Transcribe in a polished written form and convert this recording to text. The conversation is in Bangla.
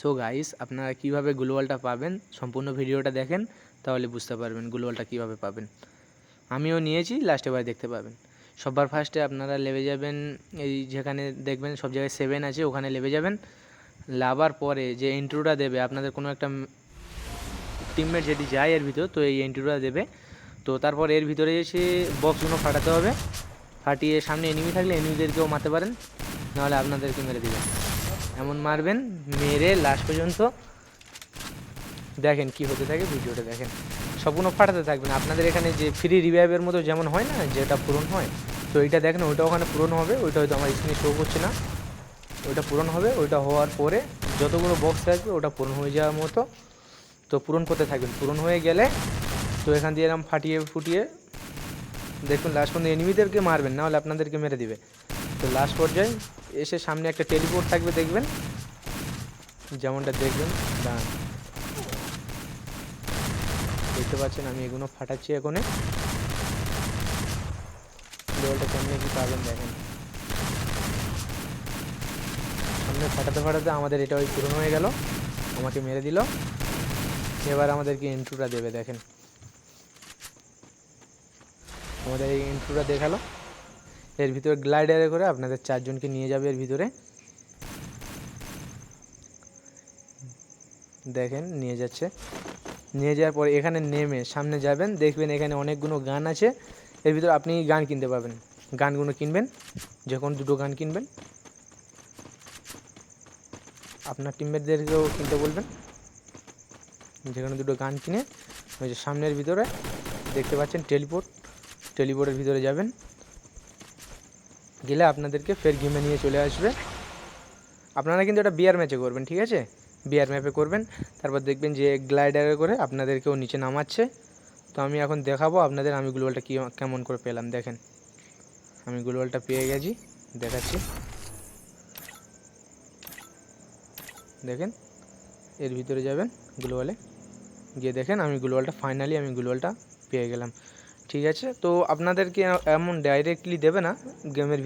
সো গাইস, আপনারা কীভাবে গ্লোবালটা পাবেন সম্পূর্ণ ভিডিওটা দেখেন, তাহলে বুঝতে পারবেন গ্লোবালটা কীভাবে পাবেন। আমিও নিয়েছি, লাস্টে বার দেখতে পাবেন। সবার ফার্স্টে আপনারা লেবে যাবেন, এই যেখানে দেখবেন সব জায়গায় 7 আছে, ওখানে লেবে যাবেন। লাভার পরে যে ইন্ট্রোটা দেবে, আপনাদের কোনো একটা টিমমেট যদি যায় এর ভিতর, তো এই ইন্ট্রোটা দেবে। তো তারপর এর ভিতরে এসে বক্সগুলো ফাটাতে হবে, ফাটিয়ে সামনে এনিমি থাকলে এনিমিদেরকেও মারতে পারেন, নাহলে আপনাদেরকে মেরে দেবেন। এমন মারবেন, মেরে লাস্ট পর্যন্ত দেখেন কি হতে থাকে, ভিডিওটা দেখেন। সম্পূর্ণ ফাটাতে থাকবেন। আপনাদের এখানে যে ফ্রি রিভাইভের মতো যেমন হয় না, যেটা পূরণ হয়, তো এইটা দেখেন ওইটা ওখানে পূরণ হবে। ওইটা হয়তো আমার স্ক্রিনে শো করছে না, ওইটা পূরণ হবে। ওইটা হওয়ার পরে যতগুলো বক্স থাকবে ওটা পূরণ হয়ে যাওয়ার মতো তো পূরণ করতে থাকবেন। পূরণ হয়ে গেলে তো এখান দিয়ে এরকম ফাটিয়ে ফুটিয়ে দেখুন লাস্ট পর্যন্ত এনিমিদেরকে মারবেন, না হলে আপনাদেরকে মেরে দিবে। তো লাস্ট পর্যায়ে এসে সামনে একটা টেলিপোর্ট থাকবে, দেখবেন যেমনটা দেখবেন। দাঁড়ান, দেখতে পাচ্ছেন আমি এগুলো ফাটাচ্ছি এখানে। লেভেলটা কেমনে কি পাবেন দেখেন। সামনে ফাটাতে ফাটাতে আমাদের এটা ওই পূরণ হয়ে গেল, আমাকে মেরে দিল। এবার আমাদেরকে ইন্ট্রোটা দেবে, দেখেন আমাদের এই ইন্ট্রোটা দেখালো। এর ভিতরে গ্লাইডারে করে আপনাদের 4 জনকে নিয়ে যাবে এর ভিতরে, দেখেন নিয়ে যাচ্ছে। নিয়ে যাওয়ার পর এখানে নেমে সামনে যাবেন, দেখবেন এখানে অনেকগুলো গান আছে। এর ভিতরে আপনি গান কিনতে পারবেন, গানগুলো কিনবেন, যখন 2টো গান কিনবেন আপনার টিমমেটদেরকেও কিনতে বলবেন। যেখানে 2টো গান কিনে ওই যে সামনের ভিতরে দেখতে পাচ্ছেন টেলিপোর্টের ভিতরে যাবেন, গেলে আপনাদেরকে ফের গেমে নিয়ে চলে আসবে। আপনারা কিন্তু এটা বিয়ার ম্যাচে করবেন, ঠিক আছে? বিয়ার ম্যাপে করবেন। তারপর দেখবেন যে গ্লাইডারে করে আপনাদেরকেও নিচে নামাচ্ছে। তো আমি এখন দেখাবো আপনাদের আমি গ্লোবালটা কেমন করে পেলাম। দেখেন আমি গ্লোবালটা পেয়ে গেছি, দেখাচ্ছি। দেখেন এর ভিতরে যাবেন গ্লোবালে, গিয়ে দেখেন আমি গ্লোবালটা ফাইনালি পেয়ে গেলাম, ঠিক আছে? তো আপনাদেরকে এমন ডাইরেক্টলি দেবে না গেমের ভিতরে।